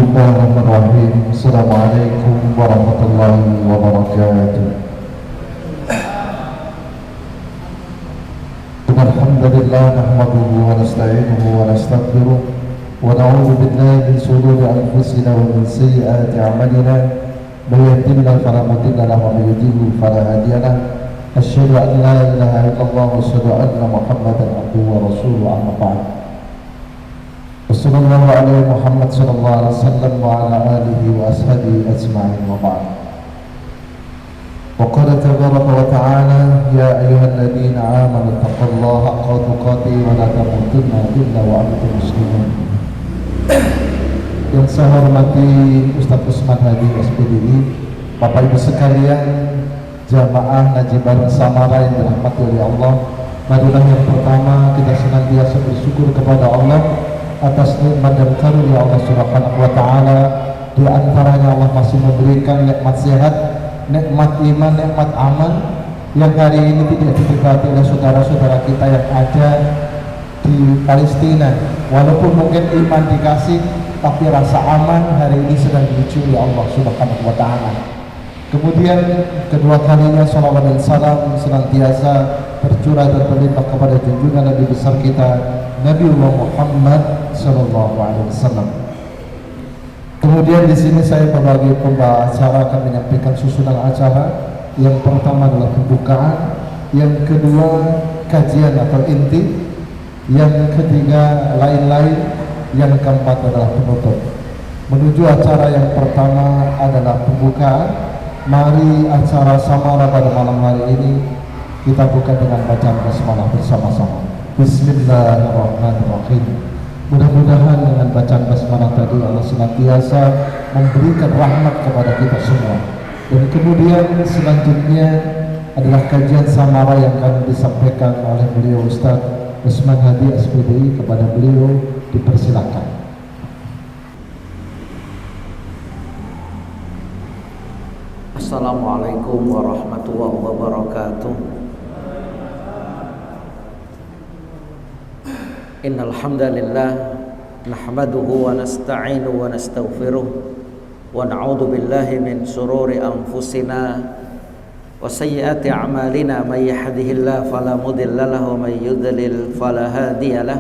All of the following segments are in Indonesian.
Bismillahirrahmanirrahim. Assalamualaikum warahmatullahi wabarakatuh. Alhamdulillah nahmaduhu wa nasta'inuhu wa nastaghfiruh wa na'udzu billahi min shururi anfusina wa min sayyiati a'malina. May yahdihillahu fala mudilla lahu wa may yudlil fala hadiya lahu. Asyhadu an la ilaha illallah wa asyhadu anna Muhammadan abduhu wa rasuluhu, amma ba'd. Wassallallahu ala Muhammad sallallahu alaihi wasallam wa ala alihi wa ashabihi ajma'in, wa ba'd. Wa qala tabaraka wa ta'ala, ya ayyuhalladzina amanu taqullaha haqqa tuqatih wa la tamutunna illa wa antum muslimun. Yang saya hormati Ustaz Usman Hadi SPDI, Bapak Ibu sekalian, jamaah Najibah Samara yang dirahmati oleh Allah, marilah yang pertama kita senantiasa bersyukur kepada Allah atas nikmat dan karunia Allah Subhanahu wa taala. Di antaranya Allah masih memberikan nikmat sehat, nikmat iman, nikmat aman yang hari ini tidak didapati oleh saudara-saudara kita yang ada di Palestina. Walaupun mungkin iman dikasih, tapi rasa aman hari ini sedang diuji oleh Allah Subhanahu wa taala. Kemudian kedua kalinya salawat dan salam senantiasa tercurah dan berlimpah kepada junjungan Nabi besar kita Nabi Muhammad sallallahu alaihi wasallam. Kemudian di sini saya sebagai pembawa acara akan menyampaikan susunan acara. Yang pertama adalah pembukaan, yang kedua kajian atau inti, yang ketiga lain-lain, yang keempat adalah penutup. Menuju acara yang pertama adalah pembukaan. Mari acara Samara pada malam hari ini kita buka dengan bacaan basmalah bersama-sama. Bismillahirrahmanirrahim. Mudah-mudahan dengan bacaan basmalah tadi Allah senantiasa memberikan rahmat kepada kita semua. Dan kemudian selanjutnya adalah kajian Samara yang akan disampaikan oleh beliau Ustaz Usman Hadi SPDI. Kepada beliau dipersilakan. Assalamualaikum warahmatullahi wabarakatuh. Innal hamdalillah nahmaduhu wa nasta'inuhu wa nastaghfiruh wa na'udzu billahi min shururi anfusina wa sayyiati a'malina. May yahdihillahu fala mudilla lahu wa may yudlil fala hadiyalah.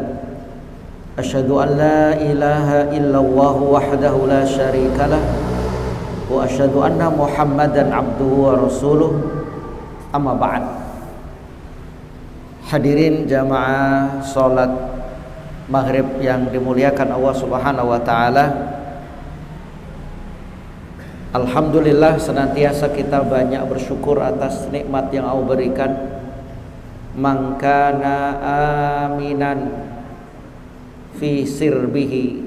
Asyhadu an la ilaha illallah wahdahu la syarika lah wa asyhadu anna Muhammadan abduhu wa rasuluh, amma ba'd. Hadirin jamaah salat maghrib yang dimuliakan Allah Subhanahu wa taala. Alhamdulillah senantiasa kita banyak bersyukur atas nikmat yang Allah berikan. Man kana aminan fi sirbihi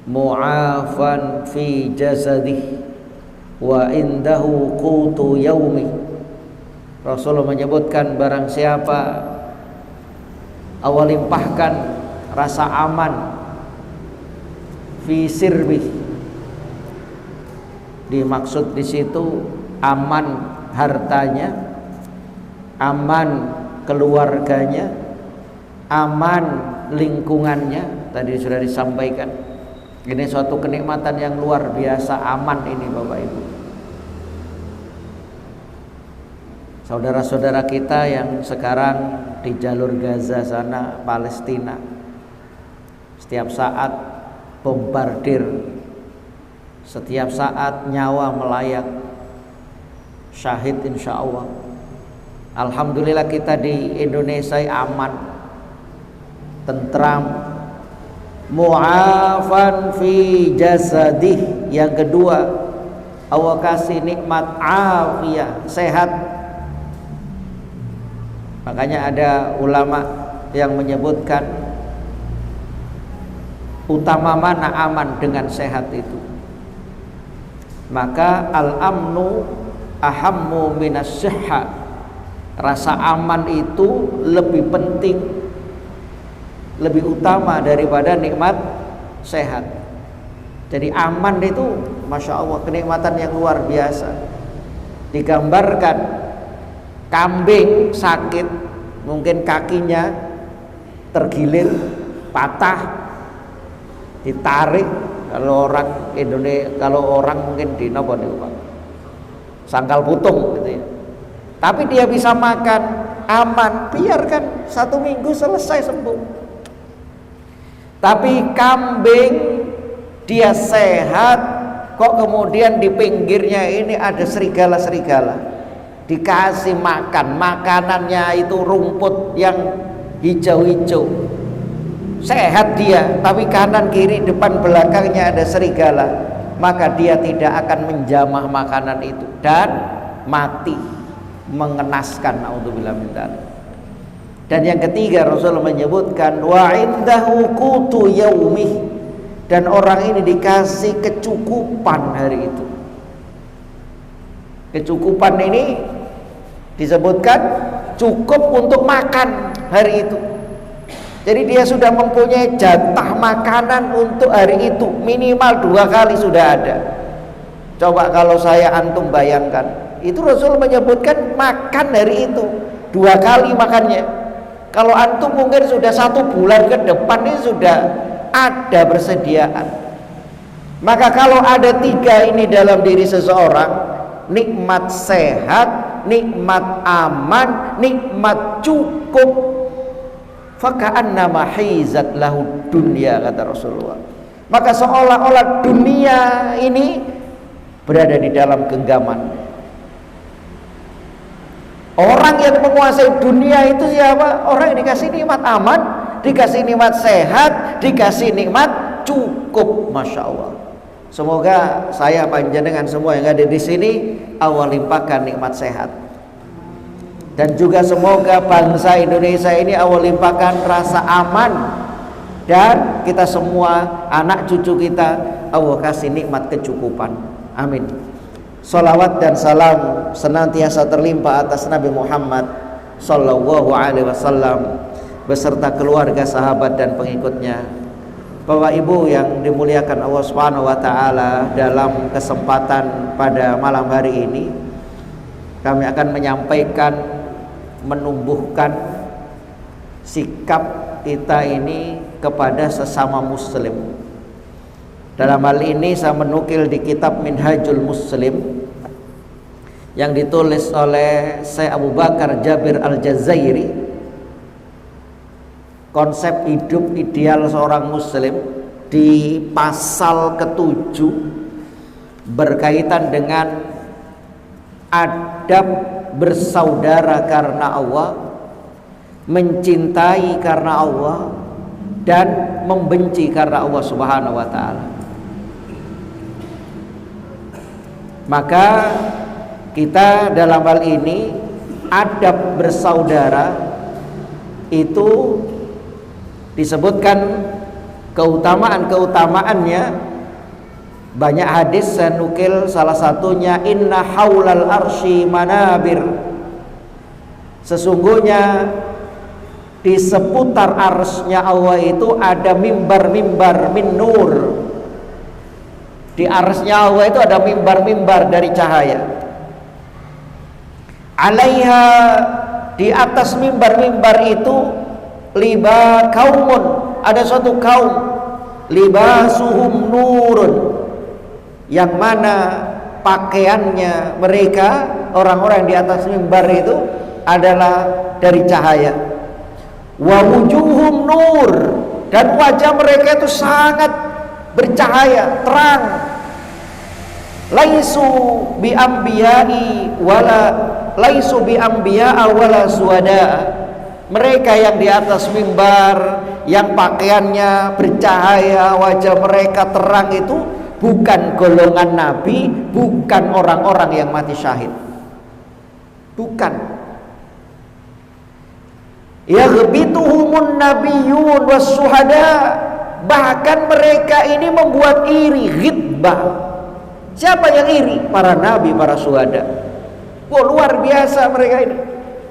mu'afan fi jasadih wa indahu qutu yaumi. Rasulullah menyebutkan barang siapa Allah limpahkan rasa aman fi sirbih, dimaksud di situ aman hartanya, aman keluarganya, aman lingkungannya. Tadi sudah disampaikan. Ini suatu kenikmatan yang luar biasa, aman ini Bapak Ibu. Saudara-saudara kita yang sekarang di jalur Gaza sana, Palestina, setiap saat bombardir, setiap saat nyawa melayang, syahid insya Allah. Alhamdulillah kita di Indonesia aman, tentram, mu'afan fi jasadih. Yang kedua, Allah kasih nikmat afiyah, sehat. Makanya ada ulama yang menyebutkan utama mana aman dengan sehat itu. Maka al-amnu ahammu minas sihha. Rasa aman itu lebih penting, lebih utama daripada nikmat sehat. Jadi aman itu Masya Allah kenikmatan yang luar biasa. Digambarkan kambing sakit, mungkin kakinya tergilir, patah, ditarik, Kalau orang Indonesia, kalau orang mungkin di nopo nih Pak, sangkal putung gitu ya. Tapi dia bisa makan aman, biarkan 1 minggu selesai sembuh. Tapi kambing dia sehat, kok kemudian di pinggirnya ini ada serigala-serigala, dikasih makan, makanannya itu rumput yang hijau-hijau, sehat dia, tapi kanan kiri depan belakangnya ada serigala, maka dia tidak akan menjamah makanan itu dan mati, mengenaskan. Naudzubillah min dzalik. Dan yang ketiga, Rasul menyebutkan wa indahu qutu yaumih, dan orang ini dikasih kecukupan hari itu. Kecukupan ini disebutkan cukup untuk makan hari itu. Jadi dia sudah mempunyai jatah makanan untuk hari itu, minimal 2 kali sudah ada. Coba kalau saya antum bayangkan, itu Rasul menyebutkan makan hari itu 2 kali makannya. Kalau antum mungkin sudah 1 bulan ke depan ini sudah ada persediaan. Maka kalau ada 3 ini dalam diri seseorang, nikmat sehat, nikmat aman, nikmat cukup, faka'annama hizat lahu dunya, kata Rasulullah. Maka seolah-olah dunia ini berada di dalam genggaman. Orang yang menguasai dunia itu siapa? Orang yang dikasih nikmat aman, dikasih nikmat sehat, dikasih nikmat cukup. Masya Allah. Semoga saya panjenengan semua yang ada di sini Allah limpahkan nikmat sehat. Dan juga semoga bangsa Indonesia ini Allah limpahkan rasa aman, dan kita semua, anak cucu kita, Allah kasih nikmat kecukupan. Amin. Salawat dan salam senantiasa terlimpah atas Nabi Muhammad sallallahu alaihi wasallam beserta keluarga, sahabat dan pengikutnya. Bapak Ibu yang dimuliakan Allah Subhanahu wa taala, dalam kesempatan pada malam hari ini kami akan menyampaikan, menumbuhkan sikap kita ini kepada sesama muslim. Dalam hal ini saya menukil di kitab Minhajul Muslim yang ditulis oleh Syekh Abu Bakar Jabir Al-Jazairi, konsep hidup ideal seorang muslim, di pasal ke-7 berkaitan dengan adab bersaudara karena Allah, mencintai karena Allah, dan membenci karena Allah Subhanahu wa taala. Maka kita dalam hal ini adab bersaudara itu disebutkan keutamaan-keutamaannya. Banyak hadis saya nukil, salah satunya inna haulal arsy manabir, sesungguhnya di seputar arsy-nya Allah itu ada mimbar-mimbar min nur. Di arsy-nya Allah itu ada mimbar-mimbar dari cahaya. Alaiha, di atas mimbar-mimbar itu, liba kaumun, ada suatu kaum, libasuhum nurun, yang mana pakaiannya mereka, orang-orang di atas mimbar itu adalah dari cahaya. Wa wujuhum nur, dan wajah mereka itu sangat bercahaya, terang. Laisu bi anbiya'i wala laisu bi anbiya'a wala suwada. Mereka yang di atas mimbar, yang pakaiannya bercahaya, wajah mereka terang, itu bukan golongan nabi, bukan orang-orang yang mati syahid. Bukan. Yaghbituhumun nabiyyun was suhada. Bahkan mereka ini membuat iri, ghibah. Siapa yang iri? Para nabi, para syuhada. Wah, luar biasa mereka ini.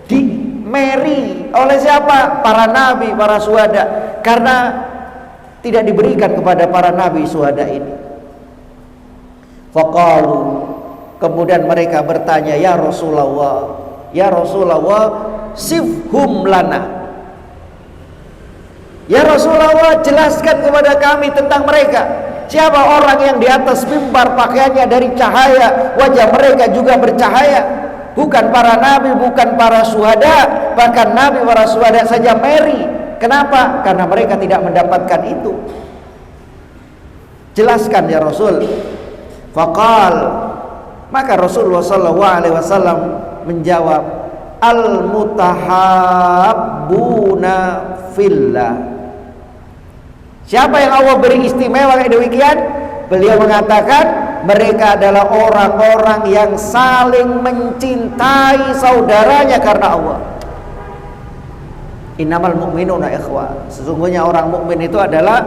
Dimeri oleh siapa? Para nabi, para syuhada. Karena tidak diberikan kepada para nabi syuhada ini. Faqalu, kemudian mereka bertanya, ya Rasulullah, ya Rasulullah, sifhum lana. Ya Rasulullah, jelaskan kepada kami tentang mereka. Siapa orang yang di atas mimbar pakaiannya dari cahaya, wajah mereka juga bercahaya? Bukan para nabi, bukan para syuhada, bahkan nabi para syuhada saja meri. Kenapa? Karena mereka tidak mendapatkan itu. Jelaskan ya Rasul. Faqal, maka Rasulullah SAW menjawab, al-mutahabbuna fillah. Siapa yang Allah beri istimewa kayak demikian? Beliau mengatakan mereka adalah orang-orang yang saling mencintai saudaranya karena Allah. Innamal mu'minuna ikhwah. Sesungguhnya orang mukmin itu adalah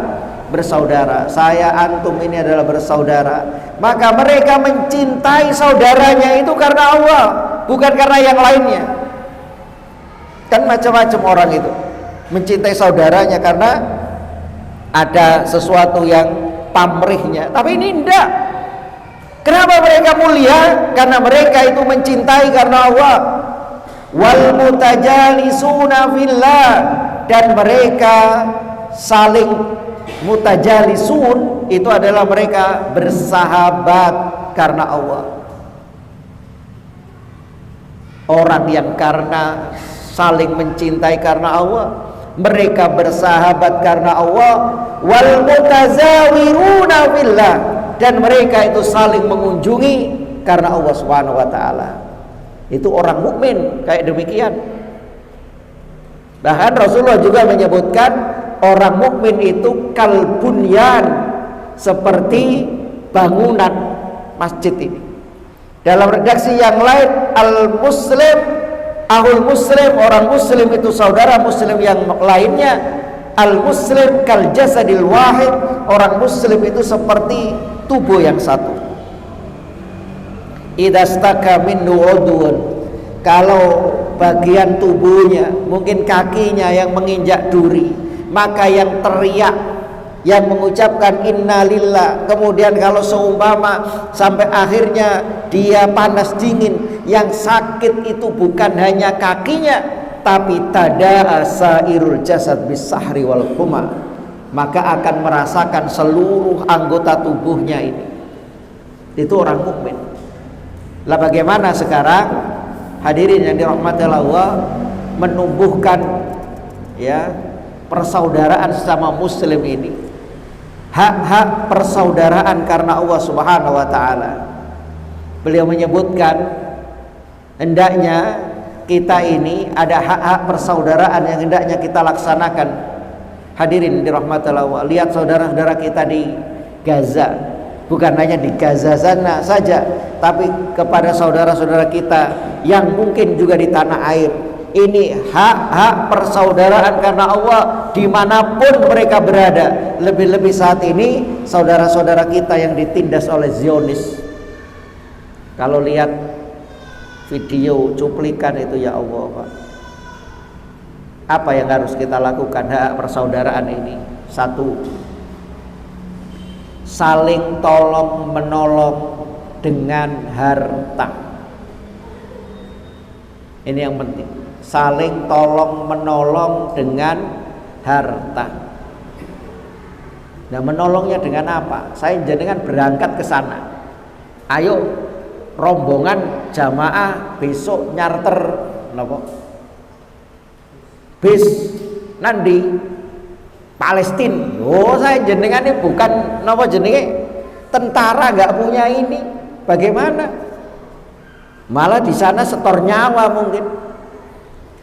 bersaudara. Saya, antum ini adalah bersaudara. Maka mereka mencintai saudaranya itu karena Allah, bukan karena yang lainnya. Kan macam-macam orang itu mencintai saudaranya karena ada sesuatu yang pamrihnya. Tapi ini enggak. Kenapa mereka mulia? Karena mereka itu mencintai karena Allah. Wal mutajalisuna fillah, dan mereka saling mutajalisun itu adalah mereka bersahabat karena Allah. Orang yang karena saling mencintai karena Allah, mereka bersahabat karena Allah. Wal mutazawiruna fillah, dan mereka itu saling mengunjungi karena Allah Subhanahu wa taala. Itu orang mukmin kayak demikian. Bahkan Rasulullah juga menyebutkan orang mukmin itu kalbunyan, seperti bangunan masjid ini. Dalam redaksi yang lain, al-muslim ahul muslim, orang muslim itu saudara muslim yang lainnya. Al-muslim kal jasadil wahid, orang muslim itu seperti tubuh yang satu. Idastaka minhu udhun, kalau bagian tubuhnya, mungkin kakinya yang menginjak duri, maka yang teriak, yang mengucapkan innalillah, kemudian kalau seumpama sampai akhirnya dia panas dingin, yang sakit itu bukan hanya kakinya, tapi tada'a sairul jasad bisahri wal huma, maka akan merasakan seluruh anggota tubuhnya ini. Itu orang mukmin. Lah bagaimana sekarang hadirin yang dirahmati Allah menumbuhkan ya persaudaraan sesama muslim ini, hak-hak persaudaraan karena Allah Subhanahu wa taala. Beliau menyebutkan hendaknya kita ini ada hak-hak persaudaraan yang hendaknya kita laksanakan. Hadirin dirahmati Allah, lihat saudara-saudara kita di Gaza. Bukan hanya di Gaza sana saja, tapi kepada saudara-saudara kita yang mungkin juga di tanah air. Ini hak-hak persaudaraan karena Allah dimanapun mereka berada. Lebih-lebih saat ini saudara-saudara kita yang ditindas oleh Zionis. Kalau lihat video cuplikan itu, ya Allah Pak, apa yang harus kita lakukan? Hak persaudaraan ini, satu, saling tolong menolong dengan harta. Ini yang penting, saling tolong menolong dengan harta. Nah, menolongnya dengan apa? Saya jenengan berangkat ke sana, ayo rombongan jamaah besok nyarter napa? Bis nandi Palestina. Oh, saya jenengan ini bukan napa jenenge tentara, nggak punya ini. Bagaimana? Malah di sana setor nyawa mungkin.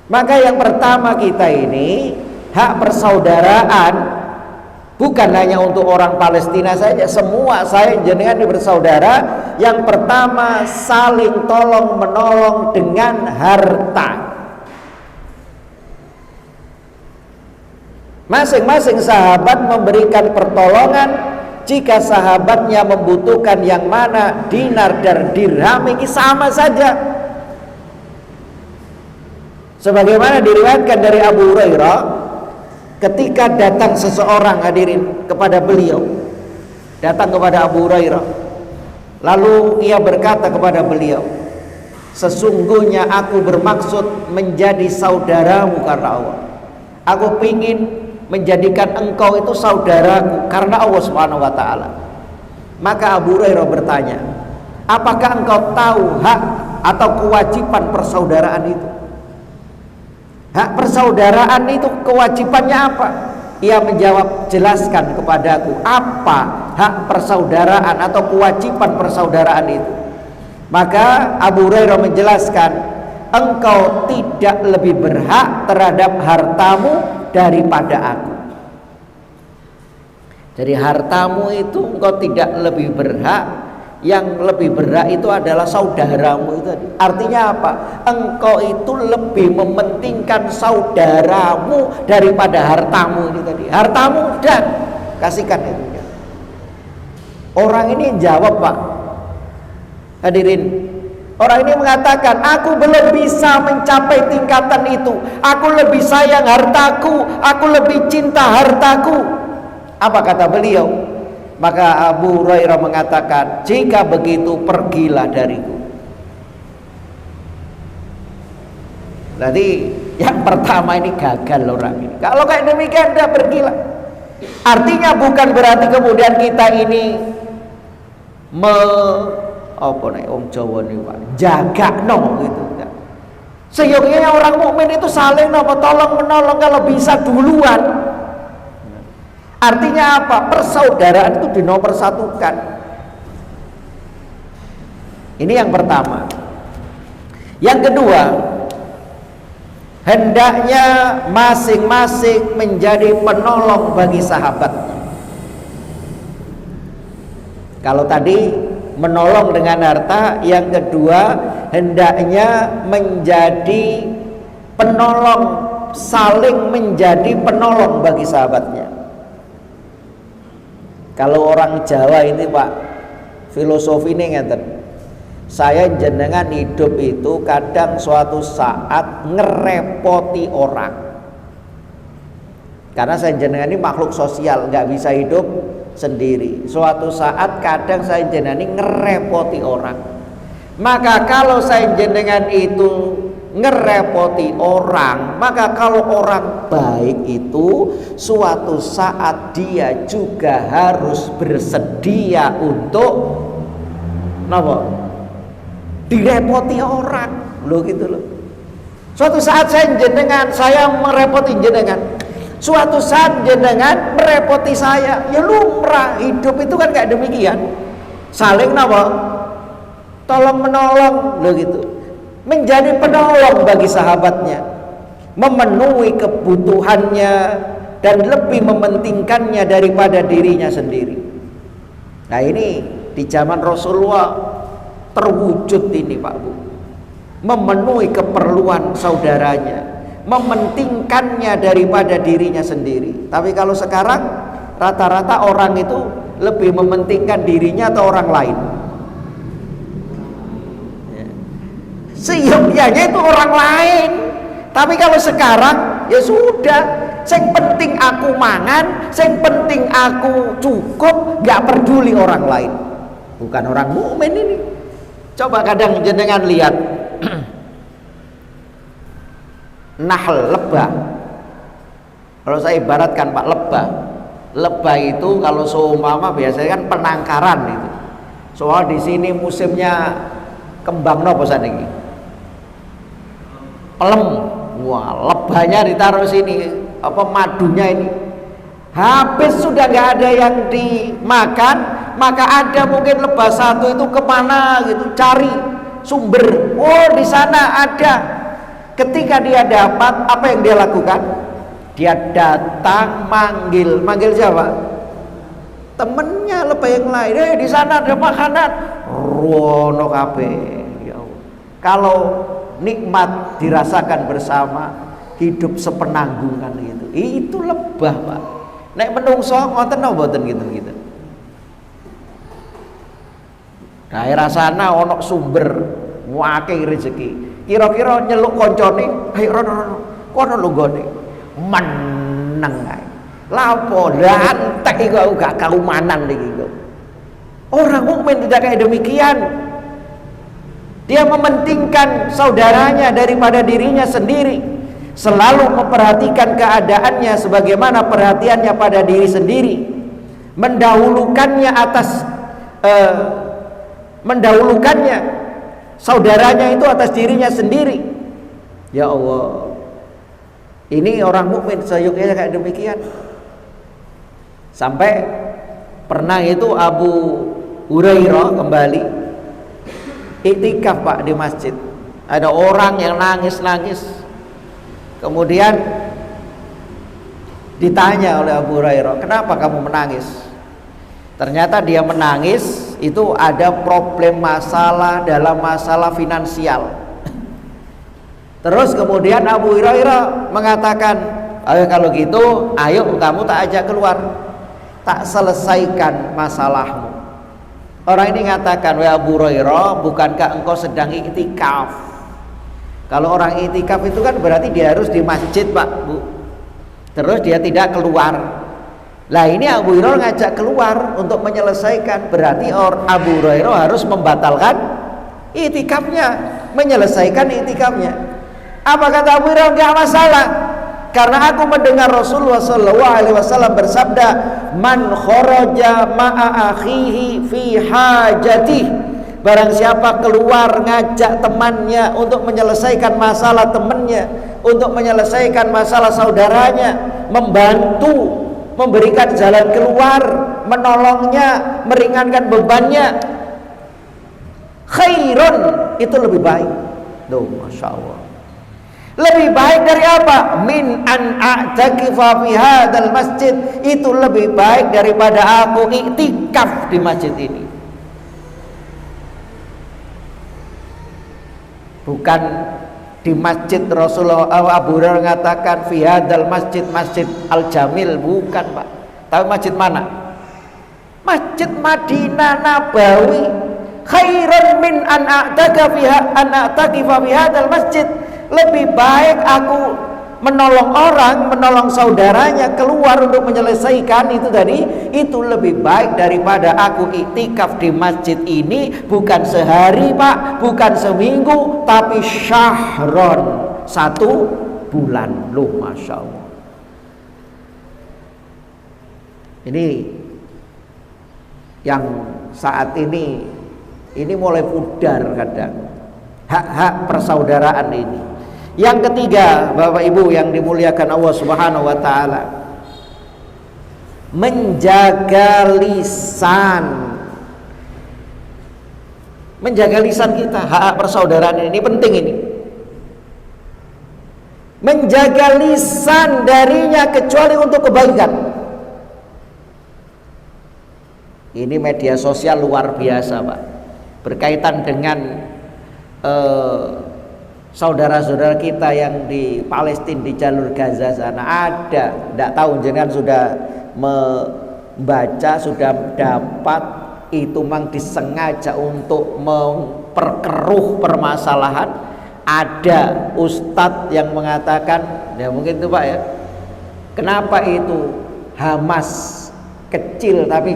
Maka yang pertama kita ini hak persaudaraan bukan hanya untuk orang Palestina saja, semua saya jenengan ini bersaudara. Yang pertama saling tolong menolong dengan harta. Masing-masing sahabat memberikan pertolongan jika sahabatnya membutuhkan yang mana, dinar dan dirham, ini sama saja. Sebagaimana diriwayatkan dari Abu Hurairah, ketika datang seseorang hadirin kepada beliau, datang kepada Abu Hurairah, lalu ia berkata kepada beliau, sesungguhnya aku bermaksud menjadi saudaramu karena Allah. Aku ingin menjadikan engkau itu saudaraku karena Allah Subhanahu wa taala. Maka Abu Hurairah bertanya, apakah engkau tahu hak atau kewajiban persaudaraan itu? Hak persaudaraan itu kewajibannya apa? Ia menjawab, jelaskan kepadaku apa hak persaudaraan atau kewajiban persaudaraan itu. Maka Abu Hurairah menjelaskan, engkau tidak lebih berhak terhadap hartamu daripada aku. Jadi hartamu itu engkau tidak lebih berhak, yang lebih berhak itu adalah saudaramu itu. Artinya apa? Engkau itu lebih mementingkan saudaramu daripada hartamu ini tadi. Hartamu udah kasihkan itu. Orang ini jawab, Pak. Hadirin, orang ini mengatakan, aku belum bisa mencapai tingkatan itu. Aku lebih sayang hartaku, aku lebih cinta hartaku. Apa kata beliau? Maka Abu Hurairah mengatakan, jika begitu pergilah dariku. Berarti yang pertama ini gagal orang ini. Kalau kayak demikian, dah pergilah. Artinya bukan berarti kemudian kita ini jaga gitu. Seyogianya orang mukmin itu saling tolong menolong kalau bisa duluan. Artinya apa? Persaudaraan itu dinomorsatukan. Ini yang pertama. Yang kedua, hendaknya masing-masing menjadi penolong bagi sahabatnya. Kalau tadi menolong dengan harta, yang kedua hendaknya menjadi penolong, saling menjadi penolong bagi sahabatnya. Kalau orang Jawa ini, Pak, filosofi ini ngeten. Saya jenengan hidup itu kadang suatu saat ngerepoti orang. Karena saya jenengan ini makhluk sosial, nggak bisa hidup sendiri. Suatu saat kadang saya jenengan ini ngerepoti orang. Maka kalau saya jenengan itu ngerepoti orang, maka kalau orang baik itu suatu saat dia juga harus bersedia untuk direpoti orang, loh gitu loh. Suatu saat saya merepoti jenengan, suatu saat jenengan merepoti saya, ya lumrah hidup itu kan kayak demikian, saling tolong menolong, loh gitu. Menjadi penolong bagi sahabatnya, memenuhi kebutuhannya dan lebih mementingkannya daripada dirinya sendiri. Nah ini di zaman Rasulullah terwujud ini, Pak Bu, memenuhi keperluan saudaranya, mementingkannya daripada dirinya sendiri. Tapi kalau sekarang rata-rata orang itu lebih mementingkan dirinya atau orang lain. Seyogyanya itu orang lain. Tapi kalau sekarang ya sudah, yang penting aku mangan, yang penting aku cukup, gak peduli orang lain. Bukan orang mukmin ini. Coba kadang jenengan lihat nahl, lebah. Kalau saya ibaratkan, Pak, lebah itu kalau seumpama biasanya kan penangkaran itu. Soal di sini musimnya kembang nopo saniki? Pelem. Wah, lebahnya ditaruh sini, madunya ini habis, sudah nggak ada yang dimakan, maka ada mungkin lebah satu itu kemana gitu cari sumber. Oh, di sana ada. Ketika dia dapat, apa yang dia lakukan? Dia datang manggil siapa? Temennya lebah yang lain. Di sana ada makanan. Rono kabeh. Ya Allah. Kalau nikmat dirasakan bersama, hidup sepenanggungan itu lebah, Pak. Nek menungso ngoten napa mboten gitu. Daerah sana ono sumber wakil rezeki. Kira-kira nyeluk koncone, ayo rono kono lho gone. Meneng ae. Lapo lantek iku gak kaumanan iki kok. Orang mukmin tidak kayak demikian. Dia mementingkan saudaranya daripada dirinya sendiri, selalu memperhatikan keadaannya sebagaimana perhatiannya pada diri sendiri, mendahulukannya atas mendahulukannya saudaranya itu atas dirinya sendiri. Ya Allah, ini orang mukmin seyuknya kayak demikian. Sampai pernah itu Abu Hurairah kembali iktikaf Pak di masjid. Ada orang yang nangis-nangis. Kemudian ditanya oleh Abu Hurairah, "Kenapa kamu menangis?" Ternyata dia menangis itu ada problem masalah dalam masalah finansial. Terus kemudian Abu Hurairah mengatakan, "Ayo kalau gitu, ayo kamu tak ajak keluar, tak selesaikan masalahmu." Orang ini mengatakan, "Wahai Abu Hurairah, bukankah engkau sedang iktikaf?" Kalau orang iktikaf itu kan berarti dia harus di masjid, Pak, Bu. Terus dia tidak keluar. Lah ini Abu Hurairah ngajak keluar untuk menyelesaikan, berarti Abu Hurairah harus membatalkan iktikafnya, menyelesaikan iktikafnya. Apa kata Abu Hurairah? Enggak masalah, karena aku mendengar Rasulullah SAW bersabda, "Man kharaja ma'a akhihi fi hajatih." Barang siapa keluar ngajak temannya untuk menyelesaikan masalah temannya, untuk menyelesaikan masalah saudaranya, membantu, memberikan jalan keluar, menolongnya, meringankan bebannya, khairun, itu lebih baik. Duh, Masya Allah. Lebih baik dari apa? Min an a'takifa fi hadzal masjid. Itu lebih baik daripada aku iktikaf di masjid ini. Bukan di masjid Rasulullah. Abu Hurairah mengatakan fi hadzal masjid, Masjid Al-Jamil, bukan, Pak. Tapi masjid mana? Masjid Madinah Nabawi. Khairun min an a'takifa fi hadzal masjid. Lebih baik aku menolong orang, menolong saudaranya keluar untuk menyelesaikan itu tadi, itu lebih baik daripada aku iktikaf di masjid ini, bukan sehari, Pak, bukan seminggu, tapi syahron, 1 bulan. Loh, Masya Allah. Ini yang saat ini mulai pudar kadang hak-hak persaudaraan ini. Yang ketiga, Bapak Ibu yang dimuliakan Allah Subhanahu wa taala, menjaga lisan. Menjaga lisan kita, hak persaudaraan ini penting ini. Menjaga lisan darinya kecuali untuk kebaikan. Ini media sosial luar biasa, Pak. Berkaitan dengan saudara-saudara kita yang di Palestina, di jalur Gaza sana ada, tidak tahu jenengan sudah membaca, sudah dapat, itu memang disengaja untuk memperkeruh permasalahan. Ada ustadz yang mengatakan, ya mungkin itu Pak ya, kenapa itu Hamas kecil tapi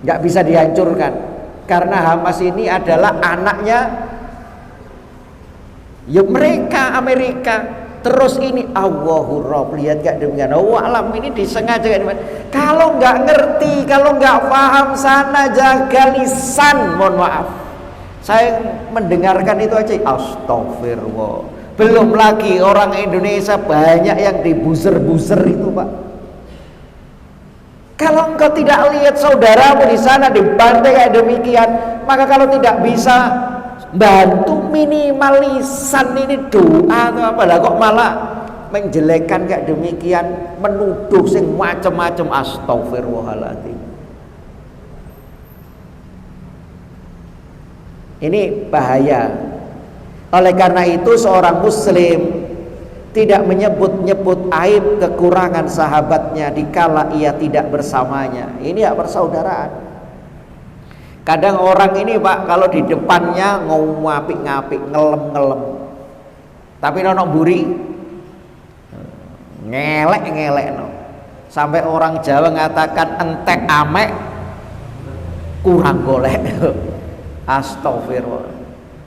nggak bisa dihancurkan, karena Hamas ini adalah anaknya ya mereka, Amerika. Terus ini Allahu Rabb, lihat gak demikian. Alam ini disengaja gak demikian. Kalau nggak ngerti, kalau nggak paham sana, jaga lisan. Mohon maaf, saya mendengarkan itu aja astagfirullah. Belum lagi orang Indonesia banyak yang dibuzer-buzer itu, Pak. Kalau engkau tidak lihat saudaramu di sana dibantai kayak demikian, maka kalau tidak bisa bantu minimal lisan ini doa atau apa lah, kok malah menjelekkan kayak demikian, menuduh sing macam-macam. Astagfirullahaladzim. Ini bahaya. Oleh karena itu seorang muslim tidak menyebut-nyebut aib kekurangan sahabatnya dikala ia tidak bersamanya. Ini hak persaudaraan. Kadang orang ini, Pak, kalau di depannya ngapik-ngapik, ngelem-ngelem, tapi nono buri ngelek-ngelek no. Sampai orang Jawa mengatakan entek amek kurang golek. Astagfirullah.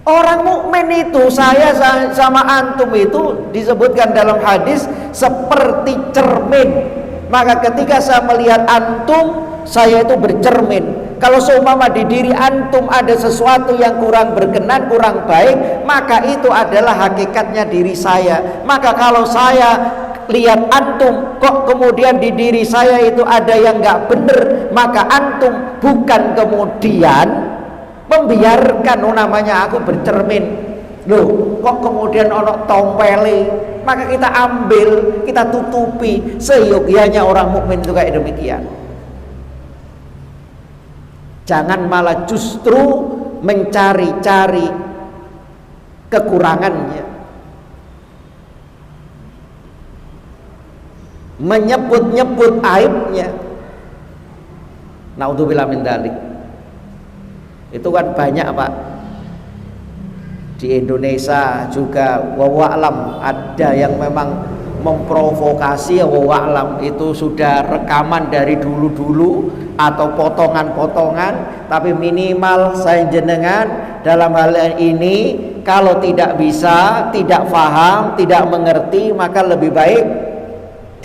Orang mukmin itu, saya sama antum itu disebutkan dalam hadis seperti cermin. Maka ketika saya melihat antum, saya itu bercermin. Kalau seumpama di diri antum ada sesuatu yang kurang berkenan, kurang baik, maka itu adalah hakikatnya diri saya. Maka kalau saya lihat antum kok kemudian di diri saya itu ada yang nggak bener, maka antum bukan kemudian membiarkan namanya aku bercermin. Loh, kok kemudian ono tompele, maka kita ambil, kita tutupi. Seyogyanya orang mukmin itu kayak demikian. Jangan malah justru mencari-cari kekurangannya, menyebut-nyebut aibnya. Naudzubillah min dzalik. Itu kan banyak, Pak. Di Indonesia juga wa'alam ada yang memang memprovokasi, wa'alam itu sudah rekaman dari dulu-dulu atau potongan-potongan, tapi minimal saya jenengan dalam hal ini kalau tidak bisa, tidak paham, tidak mengerti, maka lebih baik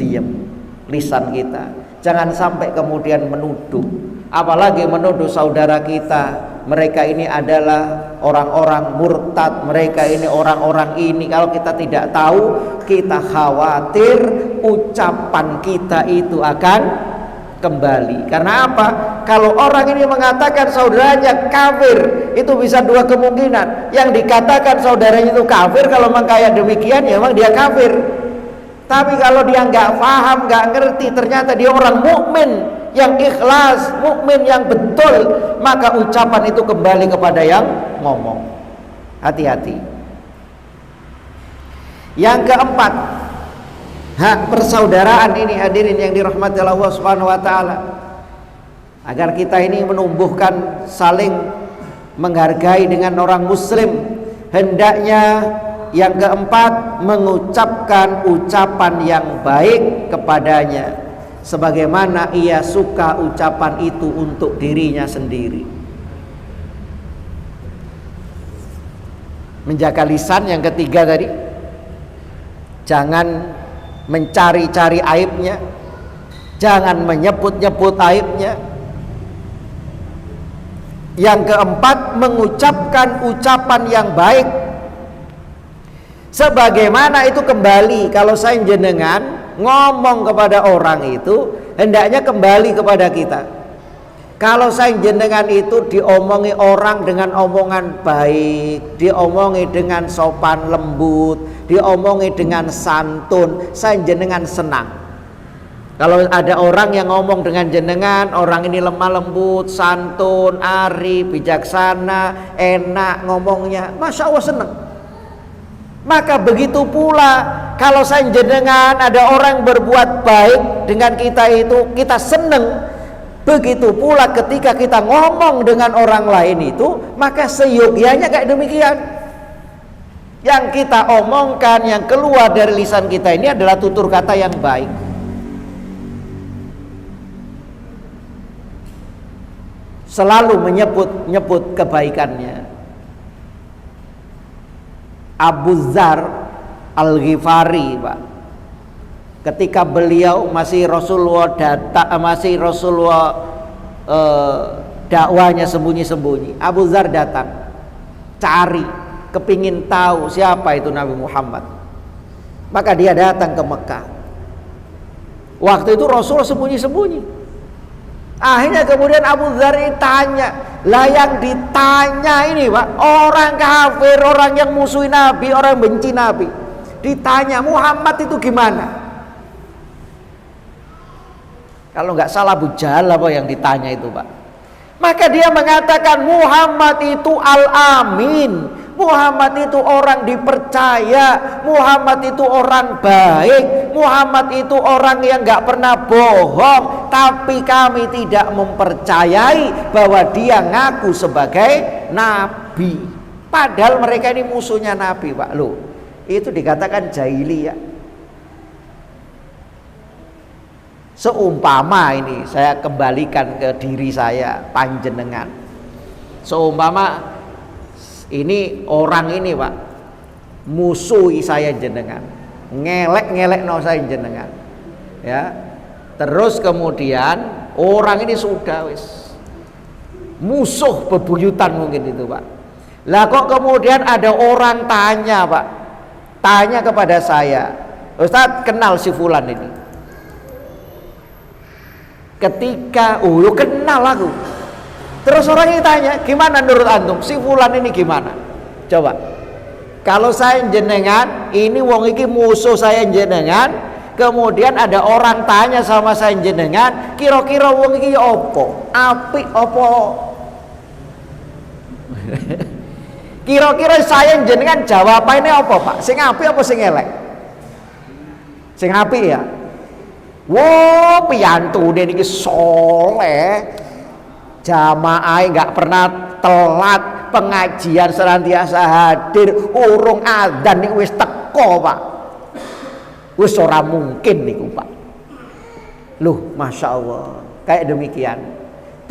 diam lisan kita. Jangan sampai kemudian menuduh, apalagi menuduh saudara kita, mereka ini adalah orang-orang murtad, mereka ini orang-orang ini. Kalau kita tidak tahu, kita khawatir ucapan kita itu akan kembali. Karena apa? Kalau orang ini mengatakan saudaranya kafir, itu bisa dua kemungkinan. Yang dikatakan saudaranya itu kafir, kalau memang kayak demikian ya memang dia kafir. Tapi kalau dia nggak paham, nggak ngerti, ternyata dia orang mukmin yang ikhlas, mukmin yang betul, maka ucapan itu kembali kepada yang ngomong. Hati-hati. Yang keempat, hak persaudaraan ini hadirin yang dirahmati Allah Subhanahu wa taala. Agar kita ini menumbuhkan saling menghargai dengan orang muslim, hendaknya yang keempat mengucapkan ucapan yang baik kepadanya sebagaimana ia suka ucapan itu untuk dirinya sendiri. Menjaga lisan yang ketiga tadi, jangan mencari-cari aibnya, jangan menyebut-nyebut aibnya. Yang keempat, mengucapkan ucapan yang baik sebagaimana itu kembali. Kalau saya jenengan ngomong kepada orang itu, hendaknya kembali kepada kita. Kalau saya jenengan itu diomongi orang dengan omongan baik, diomongi dengan sopan lembut, diomongi dengan santun, saya jenengan senang. Kalau ada orang yang ngomong dengan jenengan, orang ini lemah lembut, santun, arif, bijaksana, enak ngomongnya, Masya Allah senang. Maka begitu pula kalau saya jenengan ada orang berbuat baik dengan kita itu, kita senang. Begitu pula ketika kita ngomong dengan orang lain itu, maka seyogyanya kayak demikian. Yang kita omongkan, yang keluar dari lisan kita ini adalah tutur kata yang baik. Selalu menyebut kebaikannya. Abu Dzar Al-Ghifari, Pak, ketika beliau masih Rasulullah dakwanya sembunyi-sembunyi, Abu Dzar datang cari, kepingin tahu siapa itu Nabi Muhammad. Maka dia datang ke Mekah. Waktu itu Rasul sembunyi-sembunyi. Akhirnya kemudian Abu Dzar tanya, lah yang ditanya ini, Pak, orang kafir, orang yang musuhi Nabi, orang benci Nabi, ditanya Muhammad itu gimana? Kalau nggak salah Abu Jahal apa yang ditanya itu, Pak. Maka dia mengatakan Muhammad itu al-amin, Muhammad itu orang dipercaya, Muhammad itu orang baik, Muhammad itu orang yang nggak pernah bohong. Tapi kami tidak mempercayai bahwa dia ngaku sebagai nabi. Padahal mereka ini musuhnya Nabi, Pak. Loh, itu dikatakan jahiliyah. Seumpama ini saya kembalikan ke diri saya, panjenengan. Seumpama ini orang ini, Pak, musuhi saya jenengan, ngelek no saya jenengan, ya. Terus kemudian Orang ini sudah wis musuh bebuyutan mungkin itu Pak. Lah kok kemudian ada orang tanya Pak, tanya kepada saya, Ustadz kenal si Fulan ini. Ketika, yo kenal aku. Terus orang ini tanya, gimana menurut antum si Fulan ini gimana? Coba, kalau saya jenengan, ini wong iki musuh saya jenengan. Kemudian ada orang tanya sama saya jenengan, kira-kira wong iki opo? Apik opo? Kira-kira saya jenengan jawabannya apa Pak? Sing apik apa sing elek? Sing apik ya. Wow, piyantu niki soleh, jamaah nggak pernah telat, pengajian senantiasa hadir, urung adzan nih wis teko Pak. Wis ora mungkin niku Pak. Loh, Masya Allah, kayak demikian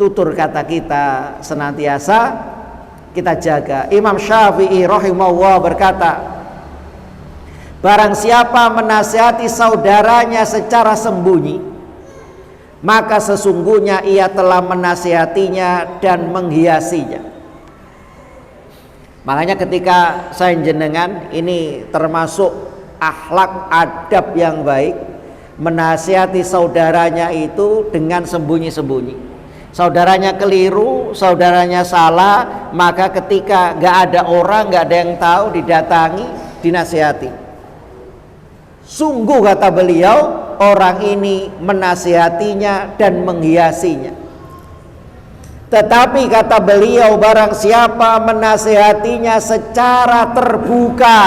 tutur kata kita senantiasa kita jaga. Imam Syafi'i rahimahullah berkata, barang siapa menasihati saudaranya secara sembunyi, maka sesungguhnya ia telah menasihatinya dan menghiasinya. Makanya ketika saya jenengan ini termasuk akhlak adab yang baik, menasihati saudaranya itu dengan sembunyi-sembunyi. Saudaranya keliru, saudaranya salah, maka ketika nggak ada orang, nggak ada yang tahu, didatangi, dinasihati. Sungguh kata beliau, orang ini menasihatinya dan menghiasinya. Tetapi kata beliau, barang siapa menasihatinya secara terbuka,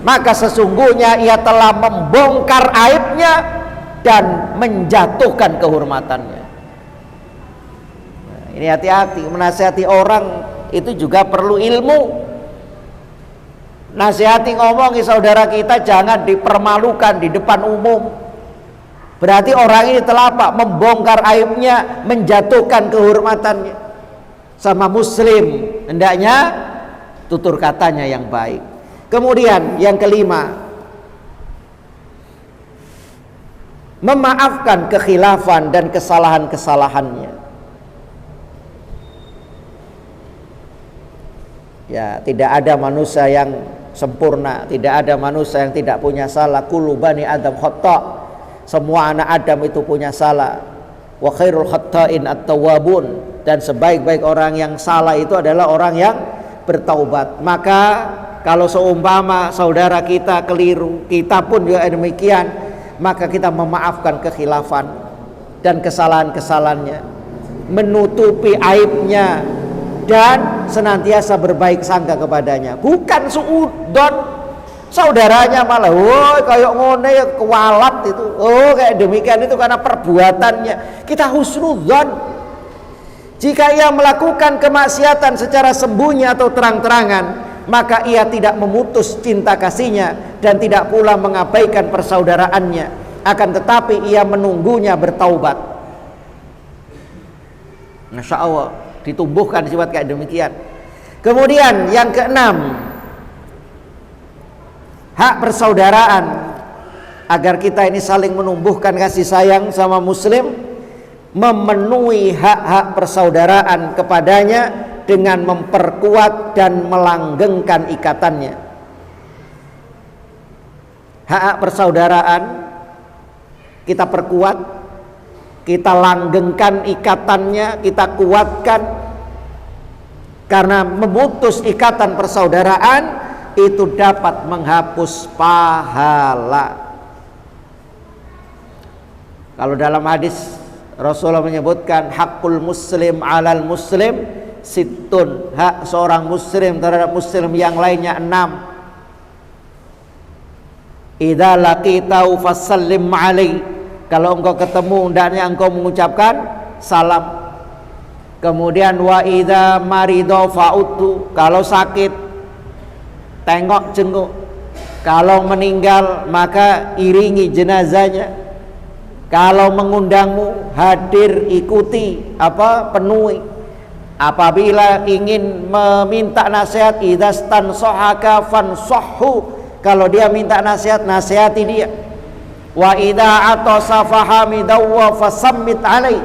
maka sesungguhnya ia telah membongkar aibnya dan menjatuhkan kehormatannya. Nah, ini hati-hati, menasihati orang itu juga perlu ilmu. Nasihati ngomongi saudara kita jangan dipermalukan di depan umum. Berarti orang ini telah apa? Membongkar aibnya, menjatuhkan kehormatannya. Sama muslim hendaknya tutur katanya yang baik. Kemudian yang kelima, memaafkan kekhilafan dan kesalahan-kesalahannya. Ya, tidak ada manusia yang sempurna, tidak ada manusia yang tidak punya salah. Kullu bani Adam khata'. Semua anak Adam itu punya salah. Wa khairul khatta'in at-tawwabun, dan sebaik-baik orang yang salah itu adalah orang yang bertaubat. Maka kalau seumpama saudara kita keliru, kita pun juga demikian, maka kita memaafkan kekhilafan dan kesalahan-kesalahannya, menutupi aibnya, dan senantiasa berbaik sangka kepadanya. Bukan suudon, saudaranya malah woi kayak ngone ya kewalat itu, oh kayak demikian itu karena perbuatannya. Kita husnudzon. Jika ia melakukan kemaksiatan secara sembunyi atau terang-terangan, maka ia tidak memutus cinta kasihnya dan tidak pula mengabaikan persaudaraannya, akan tetapi ia menunggunya bertaubat. Masya Allah, ditumbuhkan sifat kayak demikian. Kemudian yang keenam, hak persaudaraan, agar kita ini saling menumbuhkan kasih sayang sama muslim, memenuhi hak-hak persaudaraan kepadanya dengan memperkuat dan melanggengkan ikatannya. Hak persaudaraan kita perkuat, kita langgengkan ikatannya, kita kuatkan, karena memutus ikatan persaudaraan itu dapat menghapus pahala. Kalau dalam hadis Rasulullah menyebutkan hakul muslim alal muslim situn, hak seorang muslim terhadap muslim yang lainnya 6. Idza laqitahu fasallim alaihi, kalau engkau ketemu hendaknya engkau mengucapkan salam. Kemudian wa idza marido fa'utu, kalau sakit tengok jenguk, kalau meninggal maka iringi jenazahnya, kalau mengundangmu hadir ikuti, penuhi. Apabila ingin meminta nasihat, idzastan sohaka fansahhu, kalau dia minta nasihat, nasihati dia. Wa idza atasa fahamidaw fasammit alai.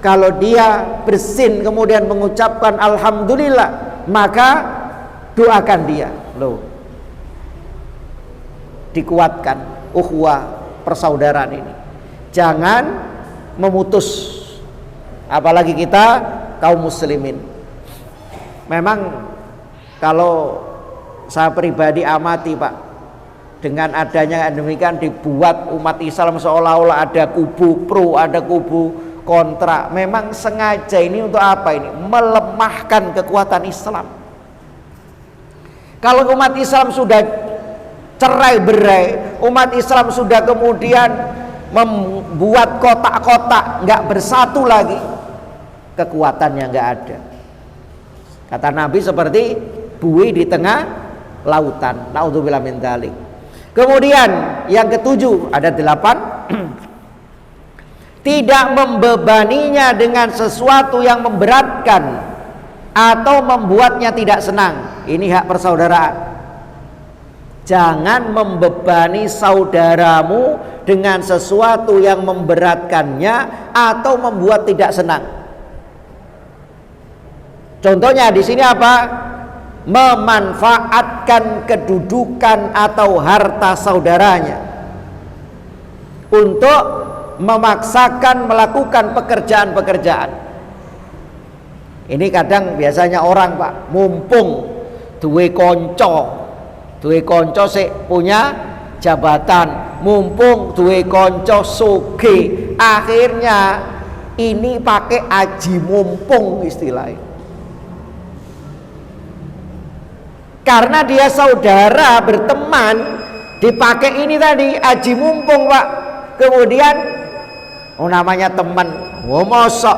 Kalau dia bersin kemudian mengucapkan alhamdulillah, maka doakan dia. Loh, dikuatkan ukhuwah persaudaraan ini. Jangan memutus, apalagi kita kaum muslimin. Memang kalau saya pribadi amati Pak, dengan adanya demikian dibuat umat Islam seolah-olah ada kubu pro, ada kubu kontra. Memang sengaja ini untuk apa ini? Melemahkan kekuatan Islam. Kalau umat Islam sudah cerai-berai, umat Islam sudah kemudian membuat kotak-kotak, nggak bersatu lagi, kekuatannya nggak ada. Kata Nabi seperti buih di tengah lautan. Naudzubillah min dzalik. Kemudian yang ketujuh, ada 8. Tidak membebaninya dengan sesuatu yang memberatkan atau membuatnya tidak senang. Ini hak persaudaraan. Jangan membebani saudaramu dengan sesuatu yang memberatkannya atau membuat tidak senang. Contohnya di sini apa? Memanfaatkan kedudukan atau harta saudaranya untuk memaksakan melakukan pekerjaan-pekerjaan. Ini kadang biasanya orang Pak, mumpung duwe konco sik punya jabatan, mumpung duwe konco sugih, akhirnya ini pakai aji mumpung istilahnya. Karena dia saudara berteman, dipakai ini tadi aji mumpung Pak. Kemudian namanya teman, mosok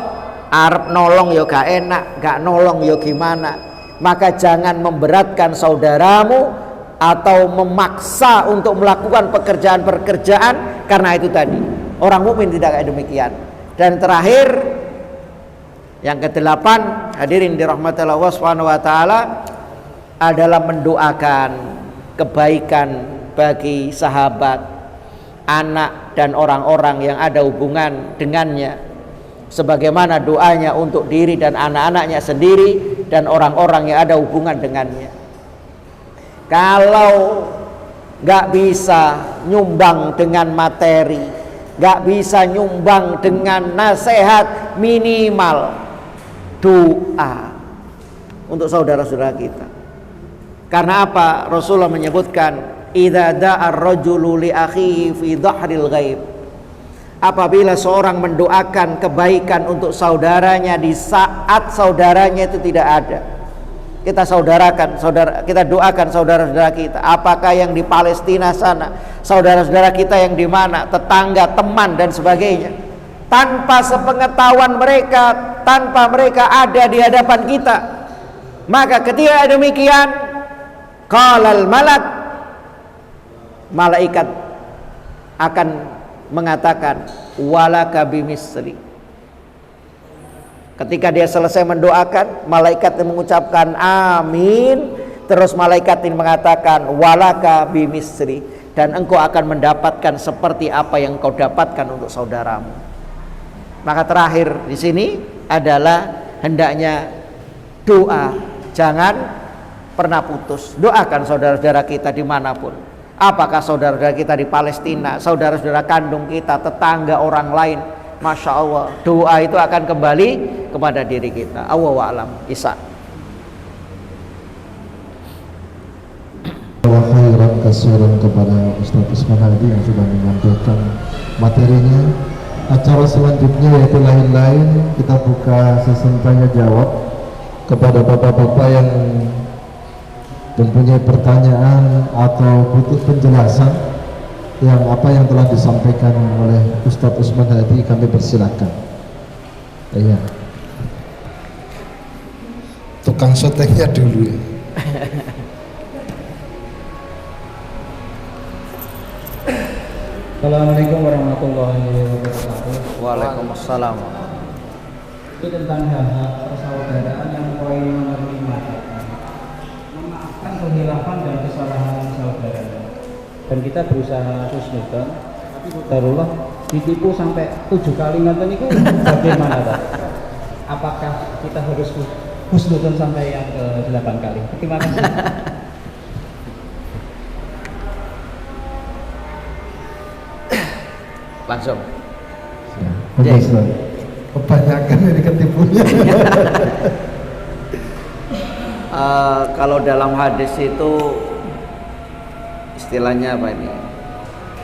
arep nolong ya gak enak, gak nolong ya gimana. Maka jangan memberatkan saudaramu atau memaksa untuk melakukan pekerjaan-pekerjaan, karena itu tadi orang mukmin tidak kayak demikian. Dan terakhir yang ke-8, hadirin dirahmati Allah Subhanahu wa taala, adalah mendoakan kebaikan bagi sahabat, anak dan orang-orang yang ada hubungan dengannya, sebagaimana doanya untuk diri dan anak-anaknya sendiri dan orang-orang yang ada hubungan dengannya. Kalau nggak bisa nyumbang dengan materi, nggak bisa nyumbang dengan nasihat, minimal doa untuk saudara-saudara kita. Karena apa? Rasulullah menyebutkan, idza da'a ar-rajulu li akhihi fi dhahril ghaib. Apabila seorang mendoakan kebaikan untuk saudaranya di saat saudaranya itu tidak ada, kita doakan saudara-saudara kita, apakah yang di Palestina sana, saudara-saudara kita yang di mana, tetangga, teman dan sebagainya, tanpa sepengetahuan mereka, tanpa mereka ada di hadapan kita. Maka ketika demikian, qalal malaikat akan mengatakan walaka bimisli. Ketika dia selesai mendoakan, malaikat mengucapkan amin, terus malaikat ini mengatakan walaka bimisli, dan engkau akan mendapatkan seperti apa yang kau dapatkan untuk saudaramu. Maka terakhir di sini adalah hendaknya doa, jangan pernah putus. Doakan saudara-saudara kita dimanapun, apakah saudara-saudara kita di Palestina, saudara-saudara kandung kita, tetangga, orang lain. Masya Allah, doa itu akan kembali kepada diri kita. Allahu a'lam. Isa. Khairan kasiran kepada Ustaz Usman Hadi yang sudah menyampaikan materinya. Acara selanjutnya yaitu lain-lain, kita buka sesi tanya jawab kepada bapak-bapak yang mempunyai pertanyaan atau butuh penjelasan yang apa yang telah disampaikan oleh Ustadz Usman Hadi, kami persilakan. Iya. Tukang syutingnya dulu ya. Assalamualaikum warahmatullahi wabarakatuh. Waalaikumsalam. Itu tentang hak-hak persaudaraan yang poin nomor 5, memaafkan kehilafan dan kesalahan saudara. Dan kita berusaha husnudzon Tapi Darullah ditipu sampai 7 kali ngoten niku bagaimana Pak? Apakah kita harus husnudon sampai yang ke 8 kali? Terima kasih. Langsung. Bagus, Ustaz. Kebanyakan ini ketipunya. Kalau dalam hadis itu istilahnya apa ini?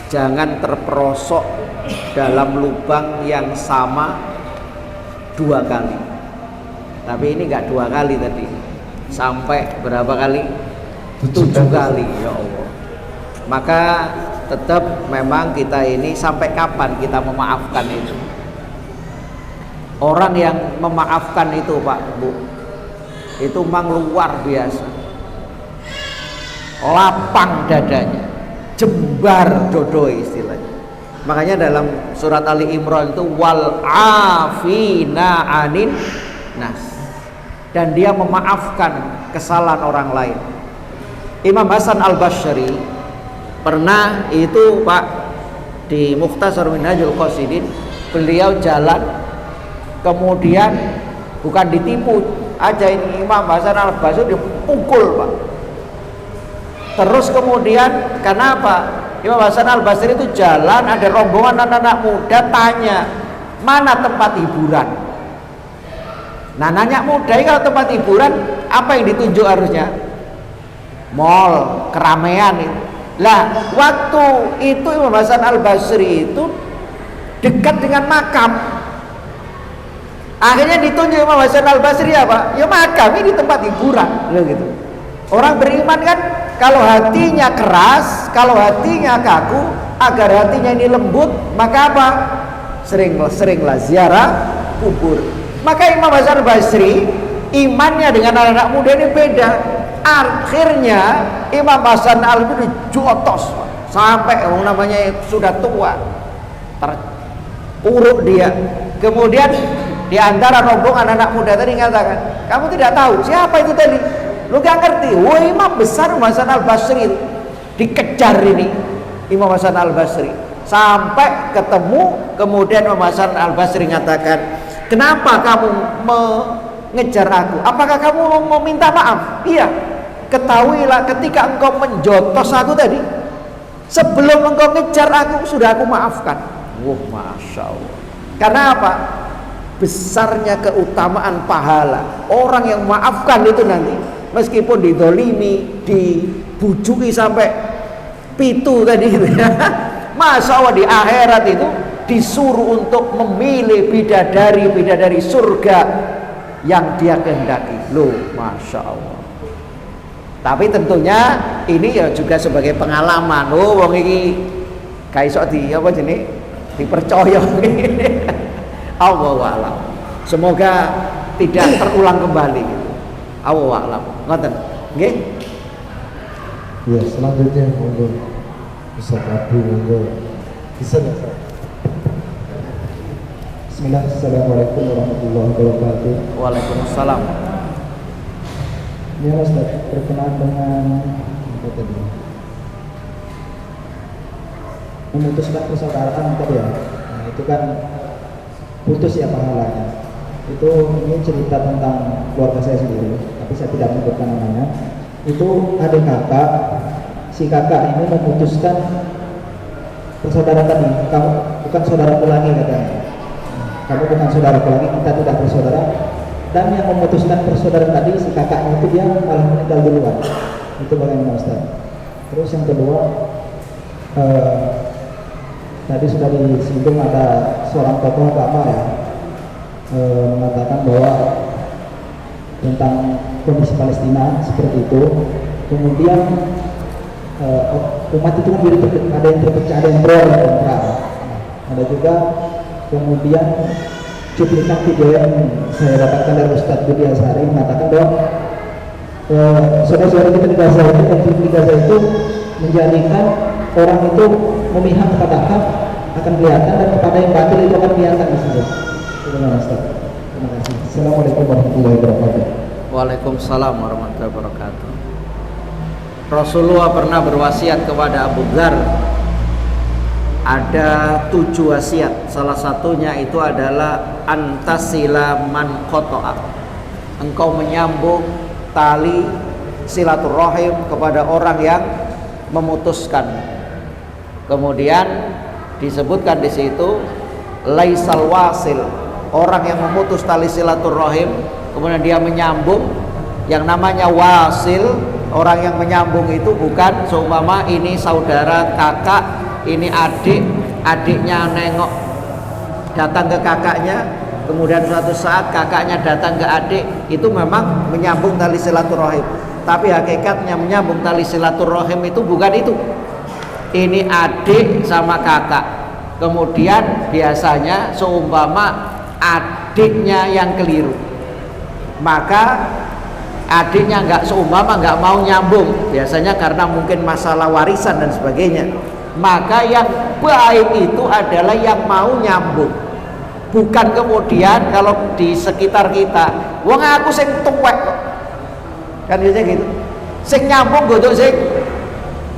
Jangan terperosok dalam lubang yang sama 2 kali. Tapi ini enggak 2 kali tadi. Sampai berapa kali? 7 kali, ya Allah. Maka tetap memang kita ini sampai kapan kita memaafkan itu? Orang yang memaafkan itu Pak Bu, itu memang luar biasa, lapang dadanya, jembar dodoi istilahnya. Makanya dalam surat Ali Imran itu wal afina anin nas, dan dia memaafkan kesalahan orang lain. Imam Hasan Al-Basri pernah itu Pak di Mukhtasar Minhajul Qasidin, beliau jalan kemudian bukan ditipu aja, ini Imam Hasan Al-Basri dipukul Pak. Terus kemudian kenapa? Imam Hasan Al-Basri itu jalan, ada rombongan anak-anak muda tanya mana tempat hiburan. Nah nanya muda ini kalau tempat hiburan apa yang ditunjuk harusnya? Mall, keramaian itu. Lah waktu itu Imam Hasan Al-Basri itu dekat dengan makam. Akhirnya ditunjuk Imam Hasan Al-Basri apa? Ya makam ini tempat hiburan, loh gitu. Orang beriman kan kalau hatinya keras, kalau hatinya kaku, agar hatinya ini lembut, maka apa? Sering-seringlah ziarah kubur. Maka Imam Hasan Al-Basri imannya dengan anak-anak muda ini beda. Akhirnya Imam Hasan Al-Basri jotos sampai namanya sudah tua, terpuruk dia. Kemudian di antara rombongan anak muda tadi mengatakan, kamu tidak tahu siapa itu tadi? Lu gak ngerti? Wah, imam besar Imam Hasan Al-Basri itu. Dikejar ini Imam Hasan Al-Basri sampai ketemu. Kemudian Imam Hasan Al-Basri mengatakan, kenapa kamu mengejar aku? Apakah kamu mau minta maaf? Iya. Ketahuilah ketika engkau menjotos aku tadi, sebelum engkau ngejar aku, sudah aku maafkan. Wah, Masya Allah. Karena apa? Besarnya keutamaan pahala orang yang memaafkan itu nanti, meskipun didolimi, dibujuki sampai pitu tadi gitu ya. Masya Allah di akhirat itu disuruh untuk memilih bidadari surga yang dia kehendaki. Loh, Masya Allah. Tapi tentunya ini ya juga sebagai pengalaman. Oh, wong iki gak iso di apa jenenge dipercaya. Allahu a'lam. Semoga tidak terulang kembali gitu. Allahu a'lam. Ngoten. Nggih. Ya, selanjutnya monggo Ustaz Abdul, monggo. Bisa enggak, Ustaz? Bismillah, assalamualaikum warahmatullahi wabarakatuh. Waalaikumsalam. Ya Ustaz, berkenaan dengan apa tadi? Memutuskan persaudaraan tadi ya. Nah, itu kan putus ya pahalanya. Ini cerita tentang keluarga saya sendiri, tapi saya tidak menyebutkan namanya. Itu adik kakak, si kakak ini memutuskan persaudaraan tadi. Kamu bukan saudaraku lagi katanya. Kamu bukan saudaraku lagi, kita tidak bersaudara. Dan yang memutuskan persaudaraan tadi, si kakaknya itu dia malah meninggal duluan. Itu bagaimana Ustaz? Terus yang kedua, tadi sudah disinggung ada seorang tokoh agama ya, mengatakan bahwa tentang kondisi Palestina seperti itu. Kemudian umat itu kan ada yang terpecah, ada yang pro, ada yang kontra. Ada juga kemudian cuplikan video yang saya dapatkan dari Ustadz Budi Azhari mengatakan bahwa saudara-saudara kita di Gaza itu, konflik di Gaza itu menjadikan orang itu memihak kepada hak akan kelihatan, dan kepada yang batil itu akan kelihatan di situ. Terima kasih. Assalamualaikum warahmatullahi wabarakatuh. Waalaikumsalam warahmatullahi wabarakatuh. Rasulullah pernah berwasiat kepada Abu Dzar ada 7 wasiat. Salah satunya itu adalah antasila man qata'a. Engkau menyambung tali silaturahim kepada orang yang memutuskan. Kemudian disebutkan di situ laisal wasil, orang yang memutus tali silaturahim kemudian dia menyambung. Yang namanya wasil, orang yang menyambung itu bukan seumpama ini saudara, kakak, ini adik, adiknya nengok datang ke kakaknya, kemudian suatu saat kakaknya datang ke adik, itu memang menyambung tali silaturahim. Tapi hakikatnya menyambung tali silaturahim itu bukan itu. Ini adik sama kakak, kemudian biasanya seumpama adiknya yang keliru, maka adiknya seumpama nggak mau nyambung, biasanya karena mungkin masalah warisan dan sebagainya, maka yang baik itu adalah yang mau nyambung, bukan kemudian kalau di sekitar kita, wong aku sing tuwek kok, kan biasanya gitu, sing nyambung godok sing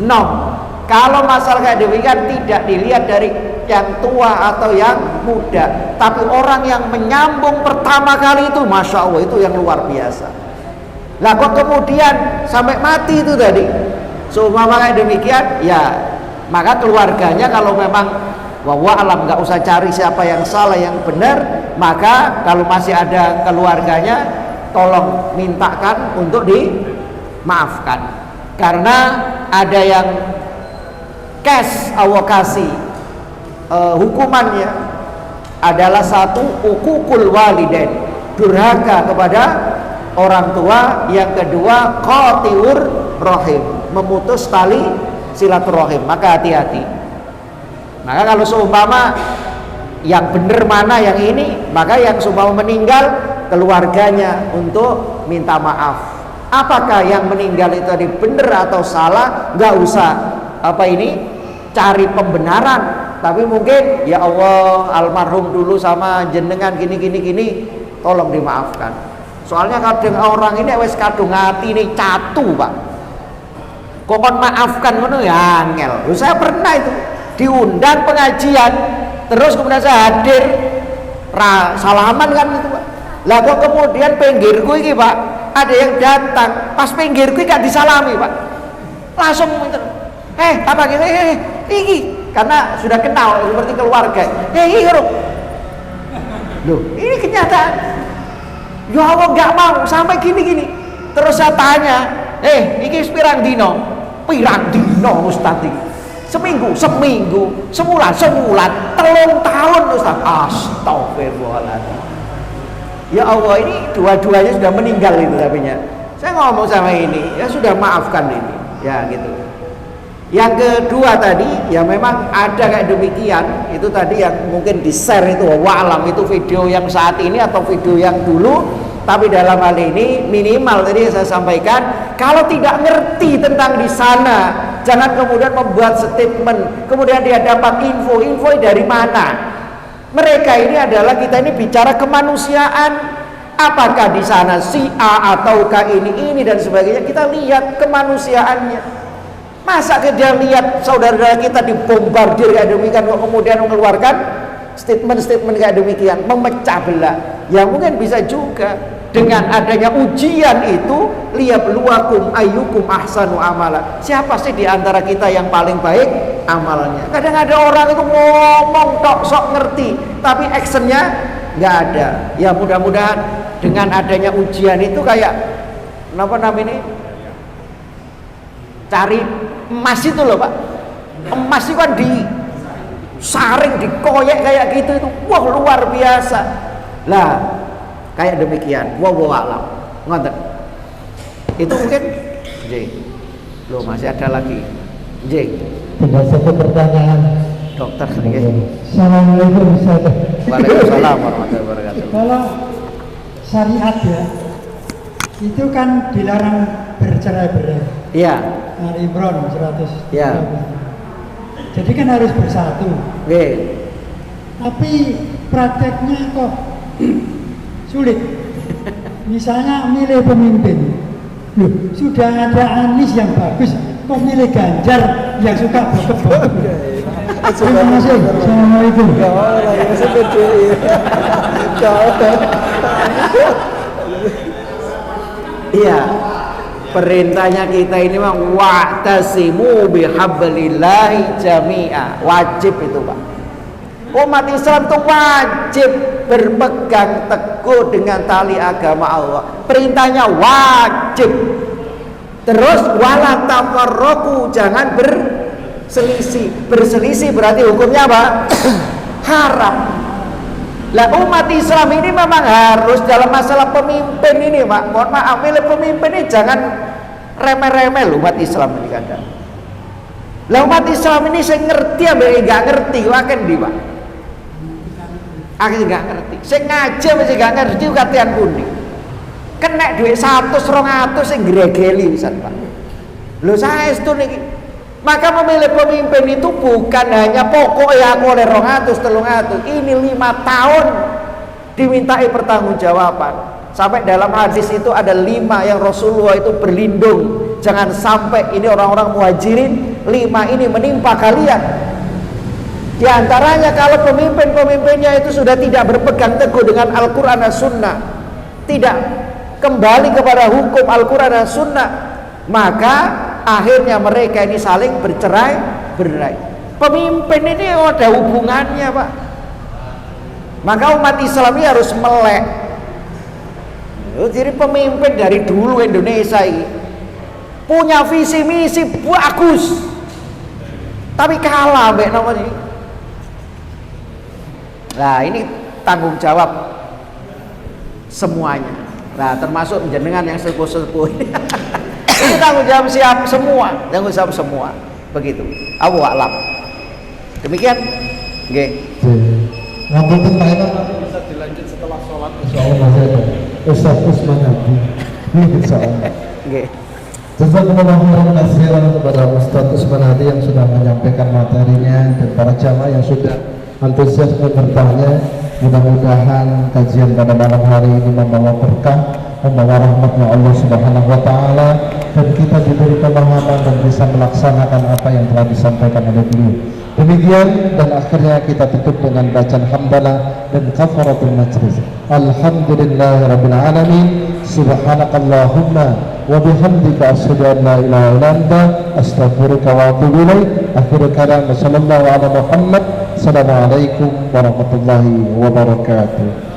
nom. Kalau masalah kayak demikian tidak dilihat dari yang tua atau yang muda, tapi orang yang menyambung pertama kali itu, masya Allah, itu yang luar biasa. Lah kok kemudian sampai mati itu tadi, seumpama kayak demikian, ya maka keluarganya kalau memang wallahu alam nggak usah cari siapa yang salah yang benar, maka kalau masih ada keluarganya tolong mintakan untuk dimaafkan, karena ada yang cash awokasi hukumannya adalah satu ukukul walidain, durhaka kepada orang tua, yang kedua qati'ur rahim, memutus tali silaturahim. Maka hati-hati. Maka kalau seumpama yang benar mana yang ini, maka yang seumpama meninggal keluarganya untuk minta maaf. Apakah yang meninggal itu tadi benar atau salah, nggak usah cari pembenaran, tapi mungkin ya Allah almarhum dulu sama jenengan gini, tolong dimaafkan. Soalnya kadang orang ini wes kadung hati ini catu pak, kokon maafkan ngono ya angel. Saya pernah itu diundang pengajian, terus kemudian saya hadir, salaman kan itu pak. Lah kok kemudian pinggirku ini pak, ada yang datang, pas pinggirku gak disalami pak, langsung apa gitu, ini karena sudah kenal seperti keluarga, loh ini kenyataan. Ya Allah nggak mau sampai gini. Terus saya tanya, ini pirang dino Ustaz iki. Seminggu, sebulan, 3 tahun Ustaz. Astagfirullahaladzim. Ya Allah, ini dua-duanya sudah meninggal itu tapinya. Saya ngomong sama ini, ya sudah maafkan ini, ya gitu. Yang kedua tadi, ya memang ada kayak demikian. Itu tadi yang mungkin di-share itu, walam itu video yang saat ini atau video yang dulu. Tapi dalam hal ini minimal tadi saya sampaikan, kalau tidak ngerti tentang di sana, jangan kemudian membuat statement, kemudian dia dapat info dari mana. Mereka ini adalah, kita ini bicara kemanusiaan. Apakah di sana si A ataukah ini dan sebagainya, kita lihat kemanusiaannya. Masa dia lihat saudara kita dibombardir kayak demikian kok kemudian mengeluarkan statement kayak demikian, memecah belah. Ya mungkin bisa juga dengan adanya ujian itu, liyabluwakum ayyukum ahsanu amala. Siapa sih di antara kita yang paling baik amalnya? Kadang ada orang itu ngomong tok sok ngerti, tapi actionnya nggak ada. Ya mudah-mudahan dengan adanya ujian itu kayak apa namanya, cari emas itu loh pak. Emas itu kan disaring, dikoyek kayak gitu itu, wah luar biasa. Lah kayak demikian, wallahu a'lam. Ngoten. Itu mungkin loh masih ada lagi. Tidak satu pertanyaan. Dokter Assalamualaikum Ustaz. Waalaikumsalam warahmatullahi wabarakatuh. Kalau syariat ya, itu kan dilarang bercerai-berai. Iya. Al-Imran 100. Iya. Jadi kan harus bersatu. Oke. Tapi prakteknya kok sulit. Misalnya milih pemimpin, loh sudah ada Anies yang bagus, kok milih Ganjar yang suka bokep-bokep. Terima kasih. Assalamualaikum. Iya, perintahnya kita ini mah wa'tasimu bihablillahi jami'a. Wajib itu Pak. Umat Islam itu wajib berpegang teguh dengan tali agama Allah. Perintahnya wajib. Terus wala tafarraqu, jangan berselisih. Berselisih berarti hukumnya apa? Haram. Lah umat Islam ini memang harus dalam masalah pemimpin ini Pak. Mohon maaf, milih pemimpin ini jangan remeh-remeh loh umat Islam ini kadang. Lah umat Islam ini saya ngerti ambil enggak ngerti waken di Pak. Aku enggak ngerti. Saya ngaji masih enggak ngerti katian pundi. Kena duit 100 200 sing gregeli pisan Pak. Lho saestu niki. Maka memilih pemimpin itu bukan hanya pokoknya aku oleh 200 300. Ini 5 tahun dimintai pertanggungjawaban. Sampai dalam hadis itu ada 5 yang Rasulullah itu berlindung. Jangan sampai ini orang-orang muhajirin 5 ini menimpa kalian. Di antaranya kalau pemimpin-pemimpinnya itu sudah tidak berpegang teguh dengan Al-Quran dan Sunnah, tidak kembali kepada hukum Al-Quran dan Sunnah, maka akhirnya mereka ini saling bercerai-berai. Pemimpin ini ada hubungannya Pak. Maka umat Islam ini harus melek. Jadi pemimpin dari dulu Indonesia ini punya visi misi bagus, tapi kalah mbak nomor ini. Nah ini tanggung jawab semuanya. Nah termasuk jenengan yang sepuh-sepuh ini. Ini tanggung jawab siap semua, tanggung jawab semua. Begitu. Allahu a'lam. Demikian. Nggih. Ngapunten Pak Imam, nanti bisa dilanjut setelah sholat insyaallah masih ada Ustaz Usman Abdi. Insyaallah. Nggih. Jazakumullah khairan katsiran kepada Ustaz Usman Hadi yang sudah menyampaikan materinya dan para jamaah yang sudah antusias bertanya. Mudah-mudahan kajian pada malam hari ini membawa berkah, membawa rahmatnya Allah Subhanahu wa taala, dan kita diberi pemahaman dan bisa melaksanakan apa yang telah disampaikan oleh beliau. Demikian, dan akhirnya kita tutup dengan bacaan hamdalah dan kafaratul majlis. Alhamdulillahirabbil alamin. Subhanakallahumma wa bihamdika asyhadu an la ilaha illa anta astaghfiruka wa atubu ilaik. Akhirul kalam sallallahu ala Muhammad. Assalamualaikum warahmatullahi wabarakatuh.